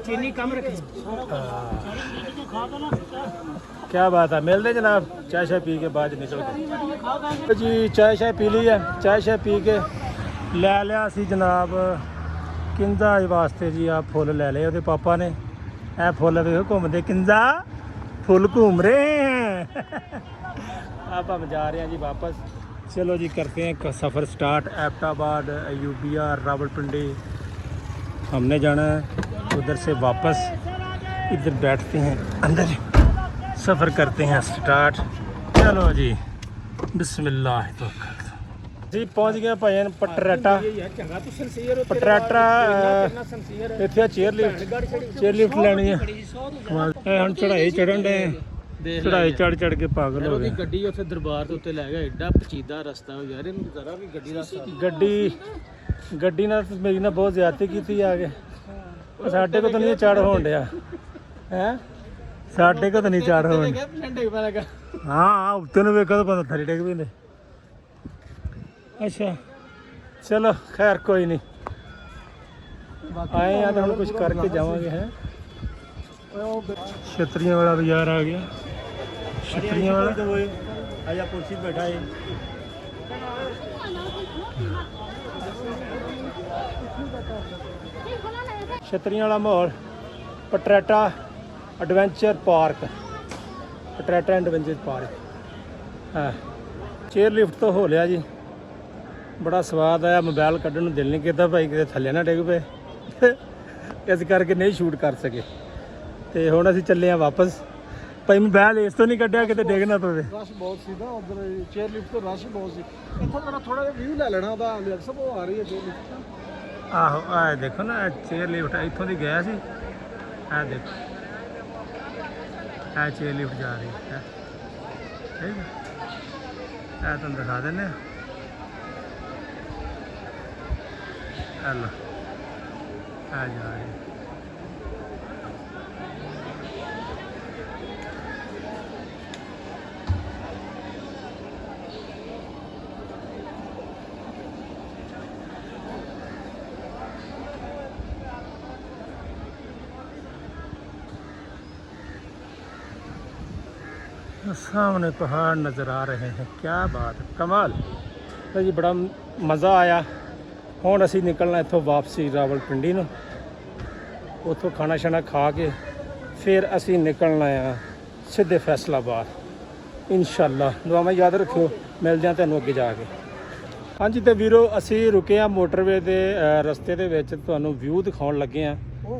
चीनी कम रखनी। क्या बात है, मिलते जनाब चाय शाय पी के बाद निकल गए जी। चाय शाय पी ली है, चाय शाय पी के ले लिया सी जनाब किंजा वास्ते जी। आ फुल ले ले ਉਹਦੇ पापा ने। ਇਹ फुल ਵੇਖੋ ਘੁੰਮਦੇ, किंजा फुल घूम रहे हैं। आप हम जा रहे हैं जी वापस। चलो जी करते हैं सफ़र स्टार्ट। एबटाबाद, अयूबिया, रावलपिंडी हमने जाना है। उधर से वापस इधर बैठते हैं, अंदर सफ़र करते हैं स्टार्ट। चलो जी बिस्मिल्लाह। तो जी पहुंच गए भाईन पटराटा। पटराटा इत्थे चेयर लिफ्ट लैनी है। हम चढ़ाई चढ़न डे, ਚੜਾਈ ਚੜ ਕੇ ਪਾਗਲ ਹੋ ਗਏ। ਗੱਡੀ ਉੱਥੇ ਦਰਬਾਰ ਦੇ ਉੱਤੇ ਲੈ ਗਿਆ, ਐਡਾ ਪਚੀਦਾ ਰਸਤਾ ਹੋ ਯਾਰ, ਇਹਨੂੰ ਜ਼ਰਾ ਵੀ ਗੱਡੀ ਦਾ ਗੱਡੀ ਨਾਲ ਮੇਰੀ ਨਾਲ ਬਹੁਤ ਜ਼ਿਆਦਤੀ ਕੀਤੀ ਆ ਕੇ। ਸਾਡੇ ਕੋਲ ਤਾਂ ਨਹੀਂ ਚੜ ਹੋਣ ਡਿਆ ਹੈ, ਸਾਡੇ ਕੋਲ ਤਾਂ ਨਹੀਂ ਚੜ ਹੋਣ। ਹਾਂ ਉੱਤੇ ਨੂੰ ਵੇਖੋ ਤਾਂ ਪਤਾ ਥਰੀ ਡਿੱਗ ਪੈਂਦੇ। ਅੱਛਾ ਚਲੋ ਖੈਰ ਕੋਈ ਨਹੀਂ, ਆਏ ਆ ਤਾਂ ਹੁਣ ਕੁਝ ਕਰਕੇ ਜਾਵਾਂਗੇ। ਹੈ ਛਤਰੀਆਂ ਵਾਲਾ ਬਾਜ਼ਾਰ ਆ ਗਿਆ। ਛਤਰੀਆਂ ਵਾਲਾ ਆਇਆ ਕੁਰਸੀ ਬੈਠਾ ਹੈ। ਛਤਰੀਆਂ ਵਾਲਾ ਮਾਹੌਲ। ਪਟਰਾਟਾ ਐਡਵੈਂਚਰ ਪਾਰਕ, ਪਟਰਾਟਾ ਐਡਵੈਂਚਰ ਪਾਰਕ। ਹਾਂ ਚੇਅਰ ਲਿਫਟ ਤੋਂ ਹੋ ਲਿਆ ਜੀ, ਬੜਾ ਸਵਾਦ ਆਇਆ। ਮੋਬਾਈਲ ਕੱਢਣ ਨੂੰ ਦਿਲ ਨਹੀਂ ਕੀਤਾ ਭਾਈ, ਕਿਤੇ ਥੱਲੇ ਨਾ ਡਿੱਗ ਪਏ, ਇਸ ਕਰਕੇ ਨਹੀਂ ਸ਼ੂਟ ਕਰ ਸਕੇ। ਤੇ ਹੁਣ ਅਸੀਂ ਚੱਲੇ ਆ ਵਾਪਸ। ਭਾਈ ਮੋਬਾਈਲ ਇਸ ਤੋਂ ਨਹੀਂ ਕੱਢਿਆ ਕਿਤੇ ਡਿੱਗ ਨਾ ਪਵੇ। रश बहुत सी ना उधर, चेयर लिफ्ट तो रश बहुत सी। इतना जरा थोड़ा व्यू ले लेना ਉਹਦਾ, सब वो आ रही है चेयर लिफ्ट। ਆਹੋ ਆ ਦੇਖੋ ਨਾ, ਚੇਅਰ ਲਿਫਟ ਇੱਥੋਂ ਦੀ ਗਿਆ ਸੀ। ਆ ਦੇਖੋ ਆ ਚੇਅਰ ਲਿਫਟ ਜਾ ਰਹੀ ਹੈ। ਠੀਕ ਹੈ, ਆ ਤੁਹਾਨੂੰ ਦਿਖਾ ਦਿੰਦੇ ਆ। ਹਲੋ ਆ ਜਾ ਰਹੀ। सामने पहाड़ नज़र आ रहे हैं, क्या बात है, कमाल है जी। बड़ा मज़ा आया। ਹੁਣ ਅਸੀਂ ਨਿਕਲਣਾ ਇੱਥੋਂ ਵਾਪਸੀ ਰਾਵਲਪਿੰਡੀ ਨੂੰ। ਉੱਥੋਂ ਖਾਣਾ ਛਾਣਾ ਖਾ ਕੇ ਫਿਰ ਅਸੀਂ ਨਿਕਲਣਾ ਆ ਸਿੱਧੇ ਫੈਸਲਾਬਾਦ ਇਨਸ਼ਾਅੱਲਾ। ਦੁਆਵਾਂ ਯਾਦ ਰੱਖਿਓ, ਮਿਲਦੇ ਹਾਂ ਤੁਹਾਨੂੰ ਅੱਗੇ ਜਾ ਕੇ। ਹਾਂਜੀ ਤੇ ਵੀਰੋ ਅਸੀਂ ਰੁਕੇ ਆ ਮੋਟਰਵੇ ਦੇ ਰਸਤੇ ਦੇ ਵਿੱਚ, ਤੁਹਾਨੂੰ ਵਿਊ ਦਿਖਾਉਣ ਲੱਗੇ ਆ,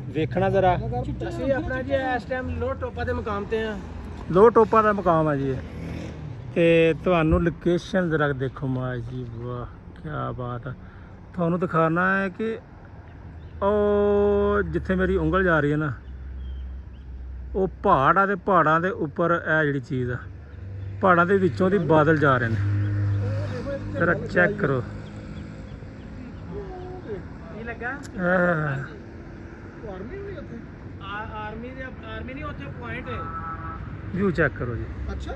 ਵੇਖਣਾ ਜ਼ਰਾ। ਅਸੀਂ ਆਪਣਾ ਜੀ ਇਸ ਟਾਈਮ ਲੋਹ ਟੋਪਾ ਦੇ ਮੁਕਾਮ ਤੇ ਆ। ਲੋਹ ਟੋਪਾ ਦਾ ਮੁਕਾਮ ਹੈ ਜੀ ਤੇ ਤੁਹਾਨੂੰ ਲੋਕੇਸ਼ਨ ਜ਼ਰਾ ਦੇਖੋ। ਮਾਂ ਜੀ ਵਾਹ ਕੀ ਬਾਤ ਹੈ। ਤੁਹਾਨੂੰ ਦਿਖਾਣਾ ਹੈ ਕਿ ਉਹ ਜਿੱਥੇ ਮੇਰੀ ਉਂਗਲ ਜਾ ਰਹੀ ਹੈ ਨਾ, ਉਹ ਪਹਾੜ ਆ ਤੇ ਪਹਾੜਾਂ ਦੇ ਉੱਪਰ ਇਹ ਜਿਹੜੀ ਚੀਜ਼ ਆ, ਪਹਾੜਾਂ ਦੇ ਵਿੱਚੋਂ ਦੀ ਬਾਦਲ ਜਾ ਰਹੇ ਨੇ। ਜ਼ਰਾ ਚੈੱਕ ਕਰੋ। ਕੀ ਲੱਗਾ ਆਰਮੀ ਨਹੀਂ ਉੱਥੇ ਪੁਆਇੰਟ ਹੈ। ਵਿਊ ਚੈੱਕ ਕਰੋ ਜੀ। अच्छा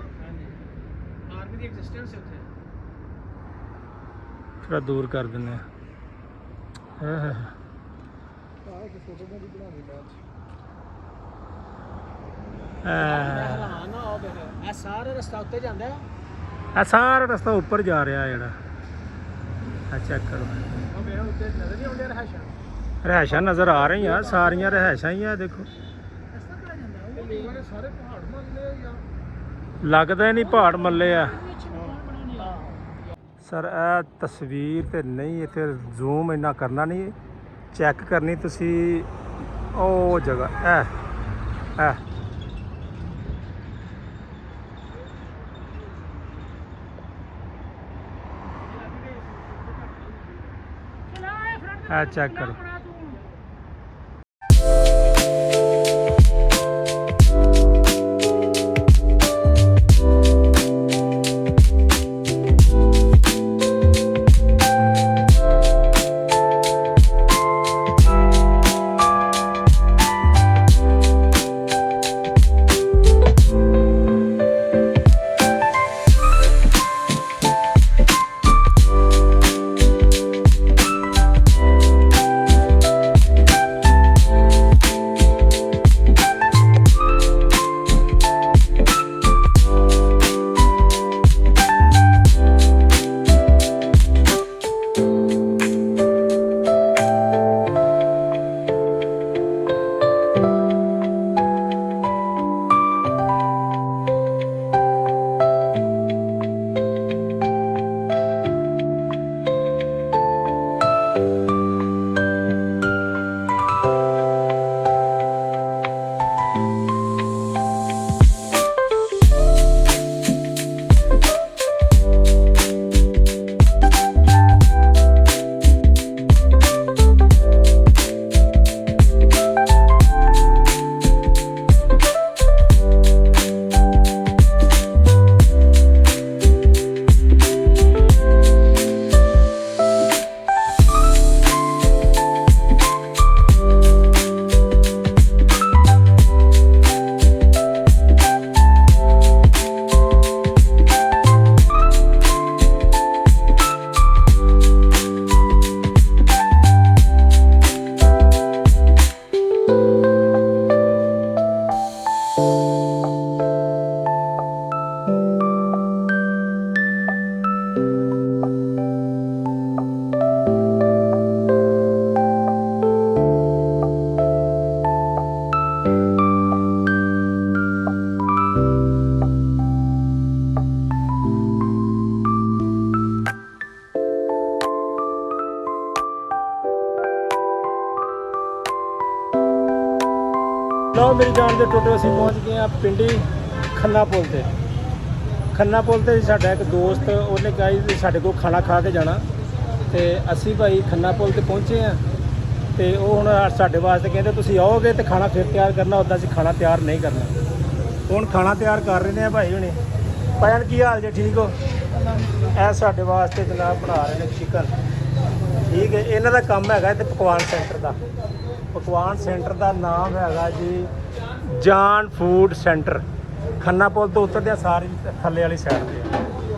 ਆਰਮੀ ਦੀ ਐਗਜ਼ਿਸਟੈਂਸ ਹੈ ਉੱਥੇ। ਥੋੜਾ ਦੂਰ ਕਰ ਦਿੰਦੇ ਆ। पहाड़ फोटो में भी बनानी मैच ਹੈਰਾਨ ਨਾ ਹੋ ਬੇਟੇ ਇਹ ਸਾਰਾ ਰਸਤਾ ਉੱਤੇ ਜਾਂਦਾ ਹੈ ਆ ਸਾਰਾ ਰਸਤਾ ਉੱਪਰ ਜਾ ਰਿਹਾ ਜਿਹੜਾ ਆ ਚੈੱਕ ਕਰੋ ਉਹ ਮੇਰੇ ਉੱਤੇ ਨਜ਼ਰ ਨਹੀਂ ਆਉਂਦੇ ਰਹਿਸ਼ਾਂ ਰਹਿਸ਼ਾਂ ਨਜ਼ਰ ਆ ਰਹੀਆਂ ਸਾਰੀਆਂ ਰਹਿਸ਼ਾਂ ਹੀ ਆ ਦੇਖੋ लोगों ने सारे पहाड़ मान ले या ਲੱਗਦਾ ਹੀ ਨਹੀਂ ਪਹਾੜ ਮੱਲੇ ਆ ਸਰ ਇਹ ਤਸਵੀਰ ਤੇ ਨਹੀਂ ਇੱਥੇ ਜ਼ੂਮ ਇੰਨਾ ਕਰਨਾ ਨਹੀਂ ਚੈੱਕ ਕਰਨੀ ਤੁਸੀਂ ਉਹ ਜਗ੍ਹਾ ਇਹ ਚੈੱਕ ਕਰੋ ਲਓ ਮੇਰੀ ਜਾਨ ਦੇ ਟੋਟੇ ਅਸੀਂ ਪਹੁੰਚ ਗਏ ਆ ਪਿੰਡੀ ਖੰਨਾ ਪੁਲ ਤੇ ਸਾਡਾ ਇੱਕ ਦੋਸਤ ਉਹਨੇ ਕਿਹਾ ਜੀ ਸਾਡੇ ਕੋਲ ਖਾਣਾ ਖਾ ਕੇ ਜਾਣਾ ਤੇ ਅਸੀਂ ਭਾਈ ਖੰਨਾ ਪੁਲ ਤੇ ਪਹੁੰਚੇ ਆ ਤੇ ਉਹ ਹੁਣ ਸਾਡੇ ਵਾਸਤੇ ਕਹਿੰਦੇ ਤੁਸੀਂ ਆਓਗੇ ਤੇ ਖਾਣਾ ਫਿਰ ਤਿਆਰ ਕਰਨਾ ਉੱਦਾਂ ਅਸੀਂ ਖਾਣਾ ਤਿਆਰ ਨਹੀਂ ਕਰਨਾ ਹੁਣ ਖਾਣਾ ਤਿਆਰ ਕਰ ਰਹੇ ਨੇ ਭਾਈ ਹੁਣੇ ਭਾਈਆਂ ਕੀ ਹਾਲ ਜੇ ਠੀਕ ਹੋ ਇਹ ਸਾਡੇ ਵਾਸਤੇ ਜਨਾਬ ਬਣਾ ਰਹੇ ਨੇ ਚਿਕਨ ਠੀਕ ਹੈ ਇਹਨਾਂ ਦਾ ਕੰਮ ਹੈਗਾ ਇੱਥੇ ਪਕਵਾਨ ਸੈਂਟਰ ਦਾ ਨਾਮ ਹੈਗਾ ਜੀ ਜਾਨ ਫੂਡ ਸੈਂਟਰ ਖੰਨਾ ਪੁਲ ਤੋਂ ਉਤਰਦਿਆਂ ਸਾਰੀ ਥੱਲੇ ਵਾਲੀ ਸਾਈਡ ਤੇ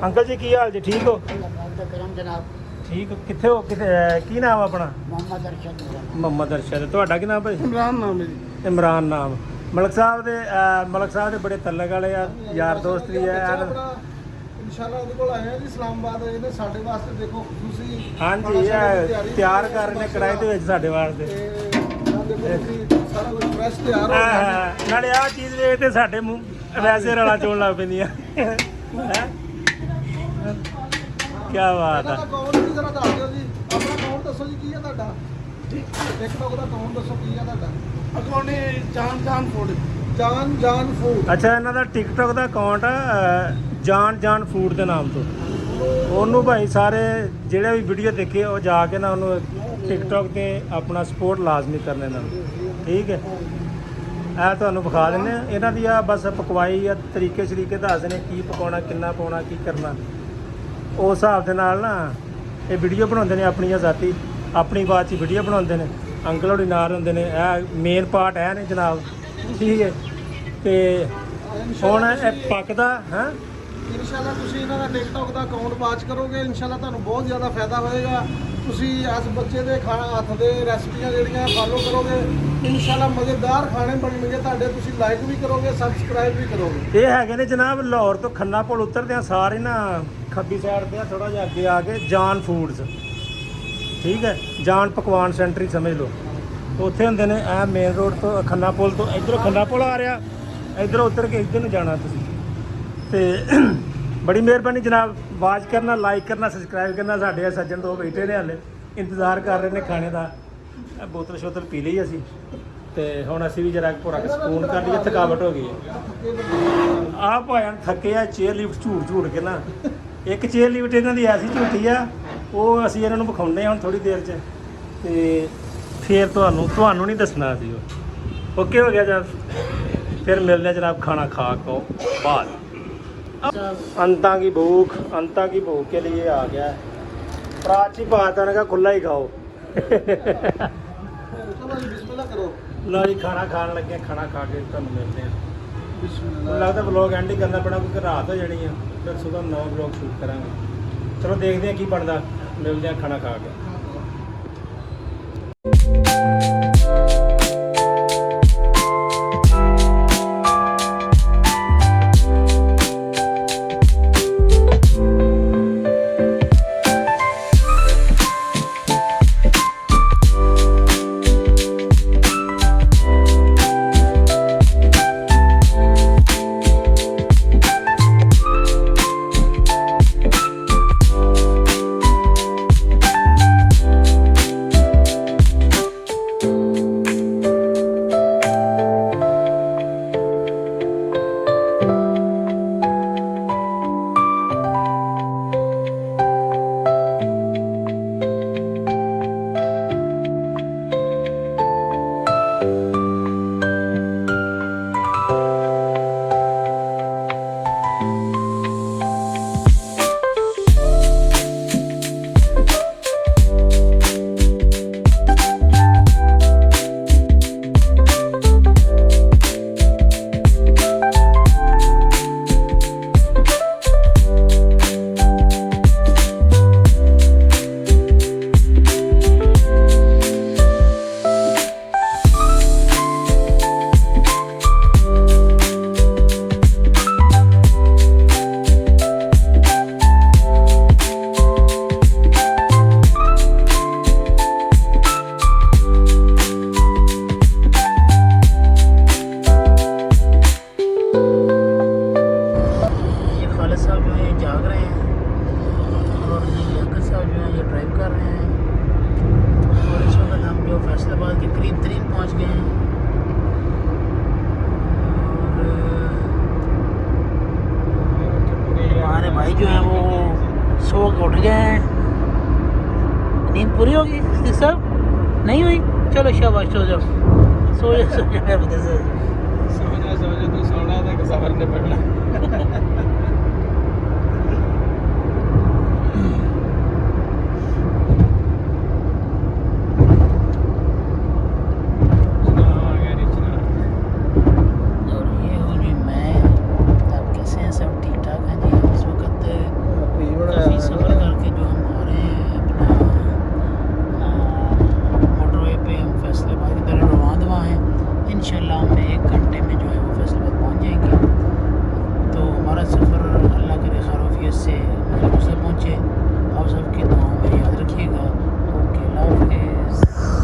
ਅੰਕਲ ਜੀ ਕੀ ਹਾਲ ਜੀ ਠੀਕ ਹੋ ਠੀਕ ਕਿੱਥੇ ਹੋ ਕਿਤੇ ਕੀ ਨਾਮ ਆਪਣਾ ਮੁਹੰਮਦ ਅਰਸ਼ਦ ਤੁਹਾਡਾ ਕੀ ਨਾਮ ਭਾਈ इमरान नाम है जी ਇਮਰਾਨ ਨਾਮ ਮਲਕ ਸਾਹਿਬ ਦੇ ਬੜੇ ਤਲਕ ਵਾਲੇ ਆ ਯਾਰ ਦੋਸਤ ਵੀ ਆ इंशाल्लाह ਉਹਦੇ ਕੋਲ ਆਏ ਆ ਜੀ ਇਸਲਾਮਾਬਾਦ ਇਹਨੇ ਸਾਡੇ ਵਾਸਤੇ ਦੇਖੋ ਖੁਸ਼ੀ ਹਾਂਜੀ ਇਹ ਤਿਆਰ ਕਰ ਰਹੇ ਨੇ ਕੜਾਈ ਦੇ ਵਿੱਚ ਸਾਡੇ ਵਾਸਤੇ ਸਾਰਾ ਕੁਝ ਫਰੈਸ਼ ਤਿਆਰ ਹੋ ਗਿਆ ਨਾਲੇ ਆਹ ਚੀਜ਼ ਵੇਖ ਤੇ ਸਾਡੇ ਮੂੰਹ ਵੈਸੇ ਰਲਾ ਚੋਣ ਲੱਗ ਪੈਂਦੀਆਂ ਹੈ ਕੀ ਬਾਤ ਆ ਅਕਾਊਂਟ ਵੀ ਜ਼ਰਾ ਦੱਸ ਦਿਓ ਜੀ ਆਪਣਾ ਅਕਾਊਂਟ ਦੱਸੋ ਜੀ ਕੀ ਹੈ ਤੁਹਾਡਾ ਟਿਕਟੌਕ ਦਾ ਅਕਾਊਂਟ ਦੱਸੋ ਕੀ ਹੈ ਤੁਹਾਡਾ ਅਕਾਊਂਟ ਜਾਨ ਫੂਡ ਅੱਛਾ ਇਹਨਾਂ ਦਾ ਟਿਕਟੌਕ ਦਾ ਅਕਾਊਂਟ ਆ ਜਾਨ ਫੂਡ ਦੇ ਨਾਮ ਤੋਂ ਉਹਨੂੰ ਭਾਈ ਸਾਰੇ ਜਿਹੜੇ ਵੀ ਵੀਡੀਓ ਦੇਖੇ ਉਹ ਜਾ ਕੇ ਨਾ ਉਹਨੂੰ ਟਿਕਟੌਕ ਤੇ ਆਪਣਾ ਸਪੋਰਟ ਲਾਜ਼ਮੀ ਕਰਨੇ ਨਾਲ ਠੀਕ ਹੈ ਇਹ ਤੁਹਾਨੂੰ ਵਿਖਾ ਦਿੰਦੇ ਆ ਇਹਨਾਂ ਦੀ ਆ ਬਸ ਪਕਵਾਈ ਆ ਤਰੀਕੇ ਦੱਸਦੇ ਨੇ ਕੀ ਪਕਾਉਣਾ ਕਿੰਨਾ ਪਾਉਣਾ ਕੀ ਕਰਨਾ ਉਸ ਹਿਸਾਬ ਦੇ ਨਾਲ ਨਾ ਇਹ ਵੀਡੀਓ ਬਣਾਉਂਦੇ ਨੇ ਆਪਣੀਆਂ ਜ਼ਾਤੀ ਆਪਣੀ ਬਾਤ 'ਚ ਵੀਡੀਓ ਬਣਾਉਂਦੇ ਨੇ ਅੰਕਲ ਹੋਣੀ ਨਾਲ ਹੁੰਦੇ ਨੇ ਇਹ ਮੇਨ ਪਾਰਟ ਹੈ ਨੇ ਜਨਾਬ ਠੀਕ ਹੈ ਤੇ ਹੁਣ ਇਹ ਪੱਕਦਾ ਹੈ ਇਨਸ਼ਾਅੱਲਾ ਤੁਸੀਂ ਇਹਨਾਂ ਦਾ ਟਿਕਟੌਕ ਦਾ ਅਕਾਊਂਟ ਵਾਚ ਕਰੋਗੇ, ਇਨਸ਼ਾਅੱਲਾ ਤੁਹਾਨੂੰ ਬਹੁਤ ਜ਼ਿਆਦਾ ਫਾਇਦਾ ਹੋਏਗਾ। ਤੁਸੀਂ ਇਸ ਬੱਚੇ ਦੇ ਹੱਥ ਦੇ ਰੈਸਪੀਆਂ ਜਿਹੜੀਆਂ ਫਾਲੋ ਕਰੋਗੇ, ਇਨਸ਼ਾਅੱਲਾ ਮਜ਼ੇਦਾਰ ਖਾਣੇ ਬਣਨਗੇ ਤੁਹਾਡੇ। ਤੁਸੀਂ ਲਾਈਕ ਵੀ ਕਰੋਗੇ, ਸਬਸਕ੍ਰਾਈਬ ਵੀ ਕਰੋਗੇ। ਇਹ ਹੈਗੇ ਨੇ ਜਨਾਬ ਲਾਹੌਰ ਤੋਂ ਖੰਨਾ ਪੁਲ ਉਤਰਦੇ ਆ ਸਾਰੇ ਨਾ ਖੱਬੀ ਸਾਈਡ ਤੇ ਆ ਥੋੜਾ ਜਿਹਾ ਅੱਗੇ ਆ ਕੇ ਜਾਨ ਫੂਡਸ, ਠੀਕ ਹੈ, ਜਾਨ ਪਕਵਾਨ ਸੈਂਟਰ ਹੀ ਸਮਝ ਲਓ। ਉੱਥੇ ਹੁੰਦੇ ਨੇ ਇਹ ਮੇਨ ਰੋਡ ਤੋਂ ਖੰਨਾ ਪੁਲ ਤੋਂ, ਇੱਧਰੋਂ ਖੰਨਾ ਪੁਲ ਆ ਰਿਹਾ, ਇੱਧਰੋਂ ਉਤਰ ਕੇ ਇੱਧਰ ਨੂੰ ਜਾਣਾ ਤੁਸੀਂ। ਤੇ ਬੜੀ ਮਿਹਰਬਾਨੀ ਜਨਾਬ, ਵਾਚ ਕਰਨਾ, ਲਾਈਕ ਕਰਨਾ, ਸਬਸਕ੍ਰਾਈਬ ਕਰਨਾ। ਸਾਡੇ ਸੱਜਣ ਦੋ ਬੈਠੇ ਨੇ ਹਾਲੇ ਇੰਤਜ਼ਾਰ ਕਰ ਰਹੇ ਨੇ ਖਾਣੇ ਦਾ। ਇਹ ਬੋਤਲ ਸ਼ੋਤਲ ਪੀ ਲਈ ਅਸੀਂ ਤੇ ਹੁਣ ਅਸੀਂ ਵੀ ਜਰਾ ਭੋਰਾ ਕੇ ਸਕੂਨ ਕਰ ਲਈਏ, ਥਕਾਵਟ ਹੋ ਗਈ ਹੈ। ਆਹ ਭਾਇਆਂ ਥੱਕੇ ਆ ਚੇਅਰ ਲਿਫਟ ਝੂੜ ਕੇ ਨਾ। ਇੱਕ ਚੇਅਰ ਲਿਫਟ ਇਹਨਾਂ ਦੀ ਐਸੀ ਝੂਠੀ ਆ, ਉਹ ਅਸੀਂ ਇਹਨਾਂ ਨੂੰ ਵਿਖਾਉਂਦੇ ਹਾਂ ਹੁਣ ਥੋੜੀ ਦੇਰ 'ਚ, ਤੇ ਫਿਰ ਤੁਹਾਨੂੰ ਨਹੀਂ ਦੱਸਣਾ ਅਸੀਂ। ਉਹ ਓਕੇ ਹੋ ਗਿਆ ਜਨਾਬ, ਫਿਰ ਮਿਲਦੇ हैं जनाब खाना खा को बाद। अंता की भूख के लिए आ गया है। प्राची बात है ना, खुला ही खाओ। चलो जी बिस्मिल्लाह करो। लो जी खाना खान लगे, खाना खा के तुहानू मिलते हैं। बिस्मिल्लाह। ਮੈਨੂੰ ਲੱਗਦਾ ਵਲੌਗ ਐਂਡ ਹੀ ਕਰਨਾ ਪੈਣਾ ਕਿਉਂਕਿ ਰਾਤ ਹੋ ਜਾਣੀ ਆ, ਫਿਰ ਸਵੇਰ 9 ਵਲੌਗ ਸ਼ੂਟ ਕਰਾਂਗੇ। ਚਲੋ ਦੇਖਦੇ ਹਾਂ ਕੀ ਬਣਦਾ, ਮਿਲਦੇ ਹਾਂ ਖਾਣਾ ਖਾ ਕੇ। जो है वो सो के उठ गए हैं। नींद पूरी होगी सिद्दीक साहब? नहीं हुई? चलो शाबाश, सो जाओ, सो जाओ, सो जाओ। सो जा तो सोना था कि सफर ने पड़ना।